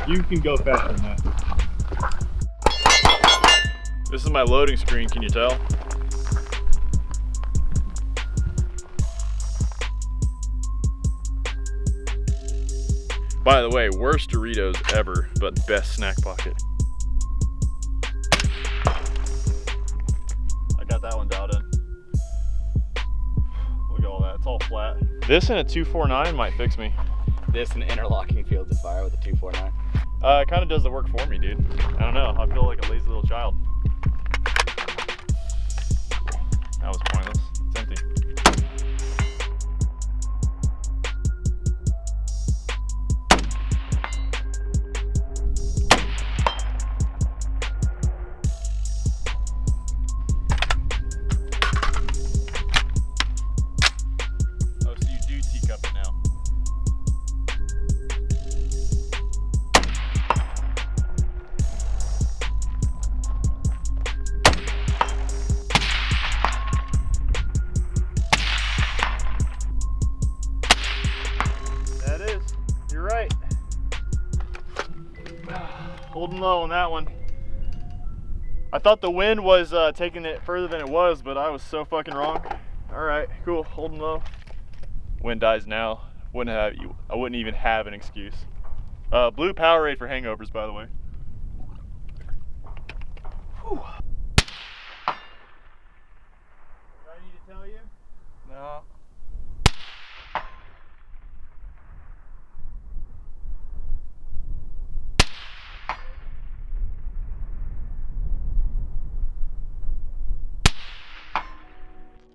You can go faster than that. This is my loading screen, can you tell? By the way, worst Doritos ever, but best snack pocket. I got that one dialed in. Look at all that, it's all flat. This and a 249 might fix me. This and interlocking fields of fire with a 249. It kind of does the work for me, dude. I don't know, I feel like a lazy little child. That was pointless, it's empty. Oh, so you do teacup it now. That is, you're right. Holding low on that one. I thought the wind was taking it further than it was, but I was so fucking wrong. All right, cool, holding low. Wind dies now. I wouldn't even have an excuse. Blue Powerade for hangovers, by the way. Whew. Do I need to tell you? No.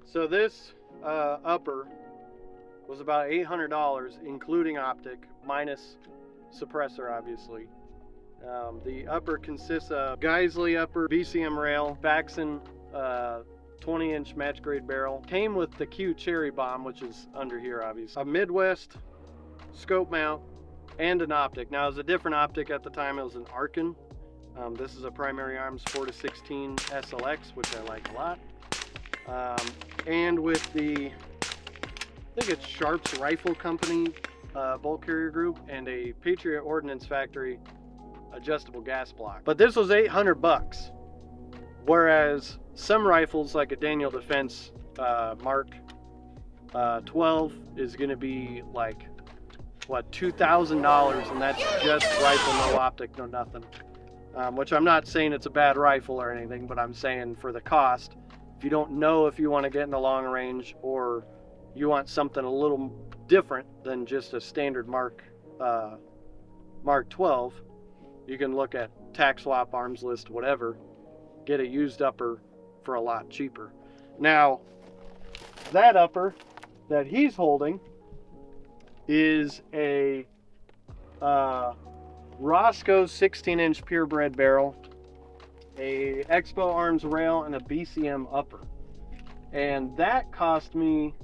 So this upper was about $800, including Optic, minus suppressor, obviously. The upper consists of Geisley upper, BCM rail, Faxon 20-inch match grade barrel. Came with the Q cherry bomb, which is under here, obviously. A Midwest scope mount and an Optic. Now, it was a different Optic at the time. It was an Arkin. This is a Primary Arms 4-16 SLX, which I like a lot. And with the, I think it's Sharps Rifle Company bolt carrier group and a Patriot Ordnance Factory adjustable gas block. But this was $800, whereas some rifles like a Daniel Defense Mark 12 is going to be like, what, $2,000, and that's just rifle, no optic, no nothing. Which I'm not saying it's a bad rifle or anything, but I'm saying for the cost, if you don't know if you want to get in the long range or you want something a little different than just a standard Mark 12, you can look at Tac Swap, Arms List, whatever, get a used upper for a lot cheaper. Now, that upper that he's holding is a Roscoe 16-inch purebred barrel, a Expo Arms rail, and a BCM upper. And that cost me,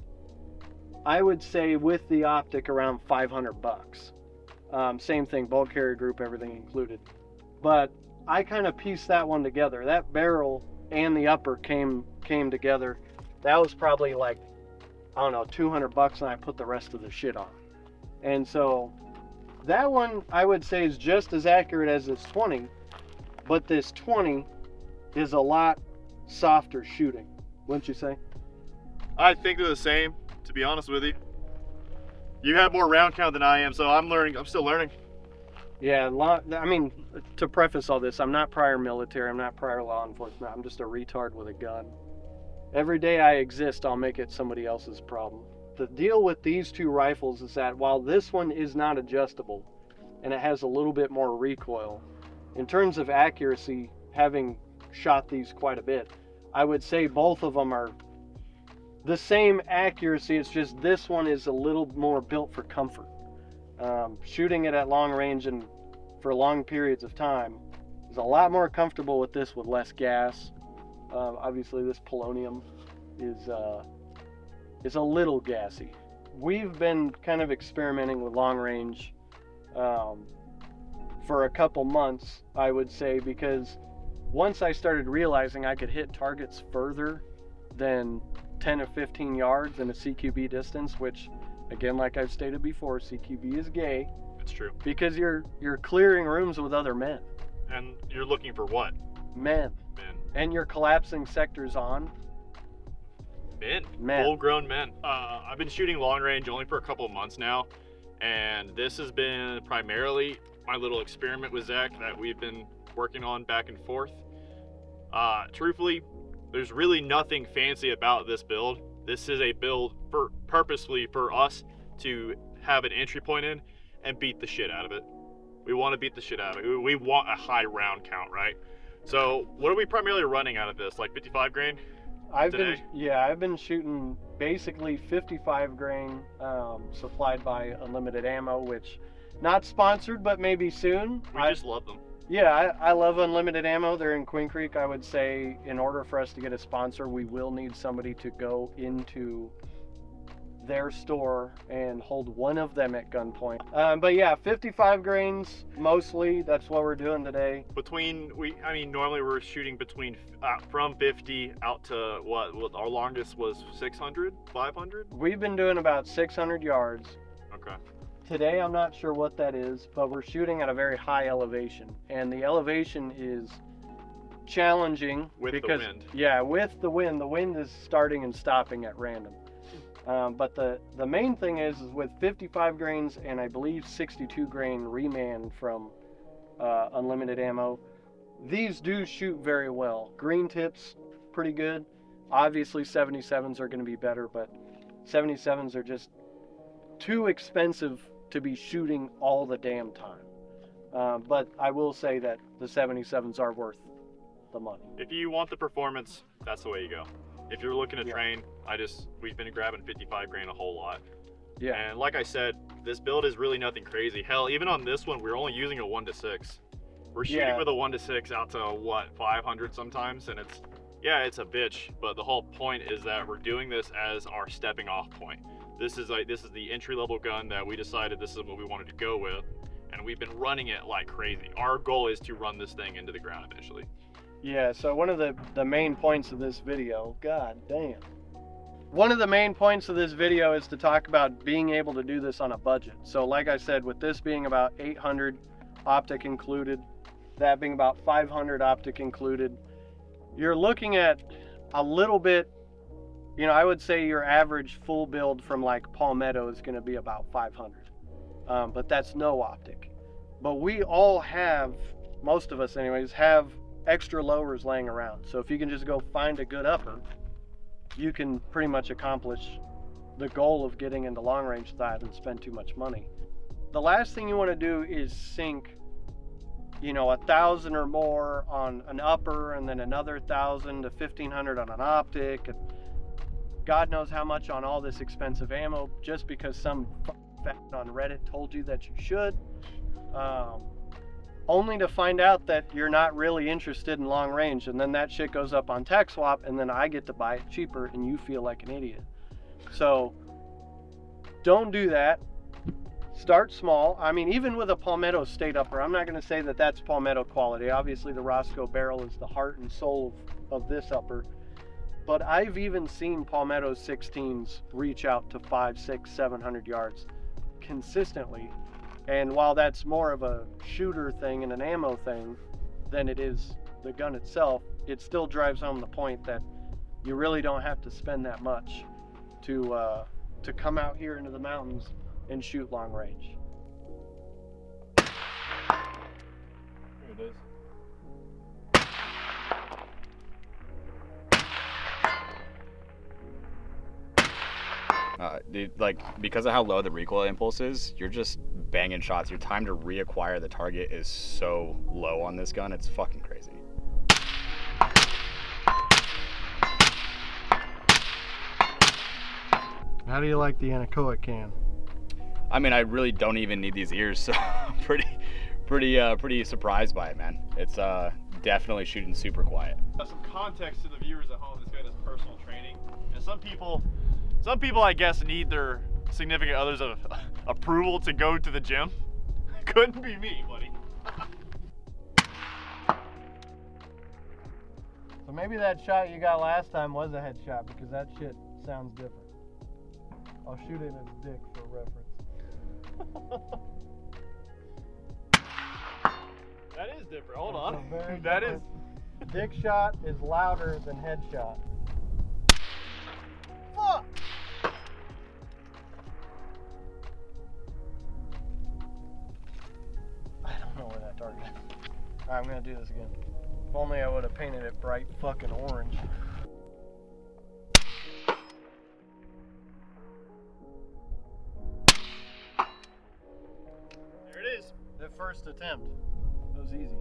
I would say, with the optic, around $500. Same thing, bolt carrier group, everything included. But I kind of pieced that one together. That barrel and the upper came together. That was probably like, I don't know, $200, and I put the rest of the shit on. And so that one, I would say, is just as accurate as this 20, but this 20 is a lot softer shooting, wouldn't you say? I think they're the same, to be honest with you. You have more round count than I am, so I'm still learning. Yeah, I mean, to preface all this, I'm not prior military, I'm not prior law enforcement, I'm just a retard with a gun. Every day I exist, I'll make it somebody else's problem. The deal with these two rifles is that while this one is not adjustable, and it has a little bit more recoil, in terms of accuracy, having shot these quite a bit, I would say both of them are the same accuracy. It's just this one is a little more built for comfort. Shooting it at long range and for long periods of time is a lot more comfortable with this with less gas. Obviously this polonium is a little gassy. We've been kind of experimenting with long range for a couple months, I would say, because once I started realizing I could hit targets further than 10 or 15 yards in a CQB distance, which, again, like I've stated before, CQB is gay. It's true. Because you're clearing rooms with other men. And you're looking for what? Men. Men. And you're collapsing sectors on Men. Full-grown men. I've been shooting long range only for a couple of months now, and this has been primarily my little experiment with Zach that we've been working on back and forth. Truthfully, there's really nothing fancy about this build. This is a build purposely for us to have an entry point in and beat the shit out of it. We want to beat the shit out of it. We want a high round count, right? So what are we primarily running out of this? Like 55 grain? I've been shooting basically 55 grain supplied by Unlimited Ammo, which not sponsored, but maybe soon. We just love them. Yeah, I love Unlimited Ammo. They're in Queen Creek. I would say in order for us to get a sponsor, we will need somebody to go into their store and hold one of them at gunpoint. But yeah, 55 grains mostly. That's what we're doing today. Normally we're shooting between from 50 out to what our longest was 600, 500. We've been doing about 600 yards. Okay. Today I'm not sure what that is, but we're shooting at a very high elevation, and the elevation is challenging with the wind. Yeah, with the wind. The wind is starting and stopping at random. But the main thing is with 55 grains and I believe 62 grain reman from Unlimited Ammo, these do shoot very well. Green tips, pretty good. Obviously 77s are going to be better, but 77s are just too expensive to be shooting all the damn time. But I will say that the 77s are worth the money. If you want the performance, that's the way you go. If you're looking to train, we've been grabbing 55 grain a whole lot. Yeah. And like I said, this build is really nothing crazy. Hell, even on this one, we're only using a 1-to-6. We're shooting with a 1-to-6 out to what, 500 sometimes, and it's a bitch. But the whole point is that we're doing this as our stepping off point. This is the entry level gun that we decided this is what we wanted to go with, and we've been running it like crazy. Our goal is to run this thing into the ground eventually. Yeah, so one of the main points of this video, god damn. One of the main points of this video is to talk about being able to do this on a budget. So like I said, with this being about 800 optic included, that being about 500 optic included, you're looking at a little bit, I would say your average full build from like Palmetto is going to be about 500. But that's no optic. But we all have, most of us anyways, have extra lowers laying around. So if you can just go find a good upper, you can pretty much accomplish the goal of getting into long range without having to spend too much money. The last thing you want to do is sink 1,000 or more on an upper, and then another 1,000 to 1,500 on an optic, and God knows how much on all this expensive ammo just because some fat on Reddit told you that you should. Only to find out that you're not really interested in long range, and then that shit goes up on tax swap, and then I get to buy it cheaper and you feel like an idiot. So don't do that. Start small. Even with a Palmetto state upper, I'm not going to say that that's Palmetto quality. Obviously the Roscoe barrel is the heart and soul of this upper, but I've even seen Palmetto 16s reach out to 500, 600, 700 yards consistently. And while that's more of a shooter thing and an ammo thing than it is the gun itself, it still drives home the point that you really don't have to spend that much to come out here into the mountains and shoot long range. Here it is. Because of how low the recoil impulse is, you're just banging shots. Your time to reacquire the target is so low on this gun, it's fucking crazy. How do you like the anechoic can? I really don't even need these ears, so I'm pretty surprised by it, man. It's definitely shooting super quiet. Some context to the viewers at home. This guy does personal training, and some people I guess need their significant others of approval to go to the gym. Couldn't be me, buddy. So maybe that shot you got last time was a headshot, because that shit sounds different. I'll shoot it in his dick for reference. different. Hold on. Very That is. different. Dick shot is louder than head shot. Fuck! I don't know where that target is. Alright, I'm gonna do this again. If only I would have painted it bright fucking orange. There it is. The first attempt. That was easy.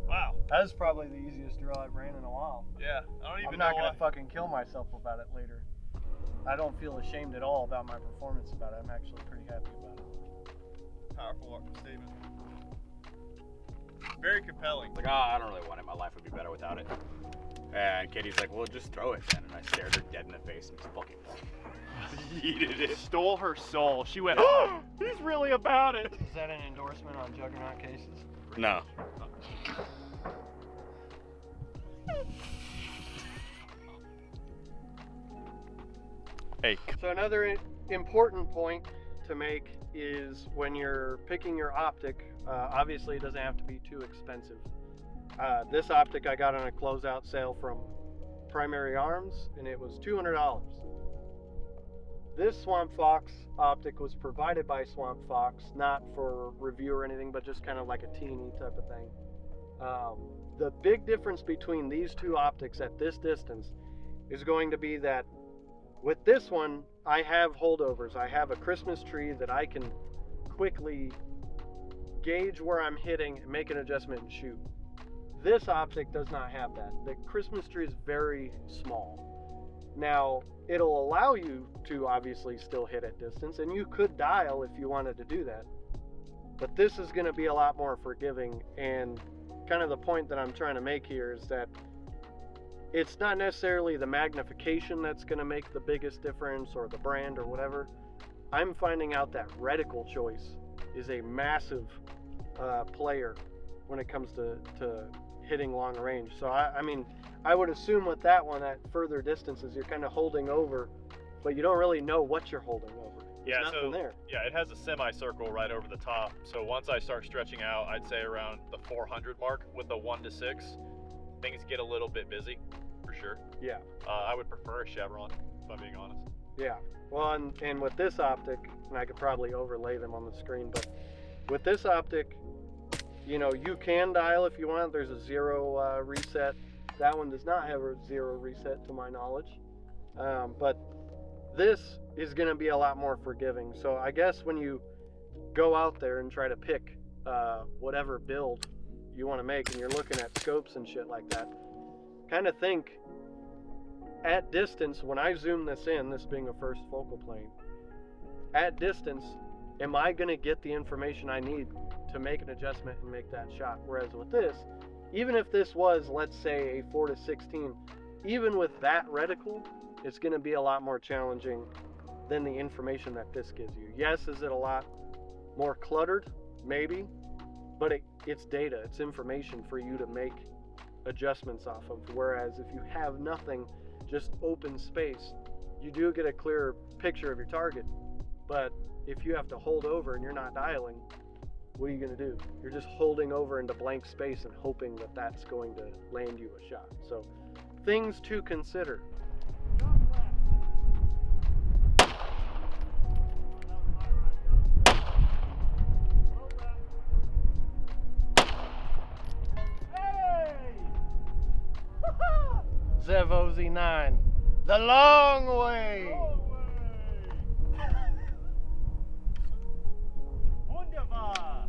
Wow. That was probably the easiest draw I've ran in a while. Yeah. I don't even I'm know not gonna why. fucking kill myself about it later. I don't feel ashamed at all about my performance about it. I'm actually pretty happy about it. Powerful statement. Very compelling. Like, I don't really want it. My life would be better without it. And Katie's like, well, just throw it then. And I stared her dead in the face and just fucking yeeted it. Stole her soul. She went, oh, he's really about it. Is that an endorsement on Juggernaut cases? No. Hey. So another important point to make is when you're picking your optic, obviously it doesn't have to be too expensive. This optic I got on a closeout sale from Primary Arms, and it was $200. This Swamp Fox optic was provided by Swamp Fox, not for review or anything, but just kind of like a teeny type of thing. The big difference between these two optics at this distance is going to be that with this one, I have holdovers. I have a Christmas tree that I can quickly gauge where I'm hitting and make an adjustment and shoot. This optic does not have that. The Christmas tree is very small. Now, it'll allow you to obviously still hit at distance, and you could dial if you wanted to do that. But this is going to be a lot more forgiving, and kind of the point that I'm trying to make here is that it's not necessarily the magnification that's going to make the biggest difference or the brand or whatever. I'm finding out that reticle choice is a massive player when it comes to hitting long range. So I mean, I would assume with that one at further distances you're kind of holding over, but you don't really know what you're holding over. There's nothing there. Yeah, it has a semicircle right over the top. So once I start stretching out, I'd say around the 400 mark with the 1 to 6, things get a little bit busy, for sure. Yeah. I would prefer a chevron, if I'm being honest. Yeah. Well, and with this optic, and I could probably overlay them on the screen, but with this optic, you know, you can dial if you want. There's a 0 reset. That one does not have a 0 reset to my knowledge. But this is going to be a lot more forgiving. So I guess when you go out there and try to pick whatever build you want to make, and you're looking at scopes and shit like that, kind of think at distance, when I zoom this in, this being a first focal plane, at distance, am I going to get the information I need to make an adjustment and make that shot? Whereas with this, even if this was, let's say, a 4 to 16, even with that reticle, it's going to be a lot more challenging than the information that this gives you. Yes, is it a lot more cluttered? Maybe, but it's data, it's information for you to make adjustments off of. Whereas if you have nothing, just open space, you do get a clearer picture of your target. But if you have to hold over and you're not dialing, what are you going to do? You're just holding over into blank space and hoping that that's going to land you a shot. So things to consider. Zevo Z9, the long way. Wunderbar.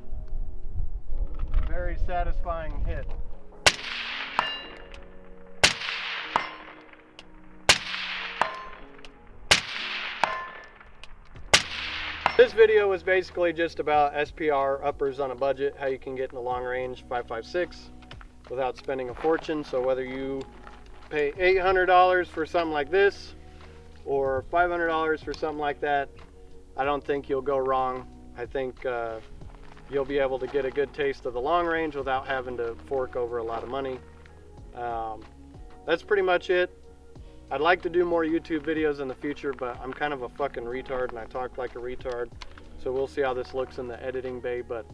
Very satisfying hit. This video was basically just about SPR uppers on a budget, how you can get in the long range 5.56 without spending a fortune. So whether you pay $800 for something like this or $500 for something like that, I don't think you'll go wrong. I think you'll be able to get a good taste of the long range without having to fork over a lot of money. That's pretty much it. I'd like to do more YouTube videos in the future, but I'm kind of a fucking retard and I talk like a retard. So we'll see how this looks in the editing bay. But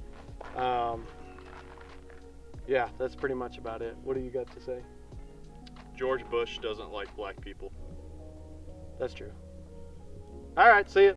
Yeah, that's pretty much about it. What do you got to say? George Bush doesn't like black people. That's true. All right, see ya.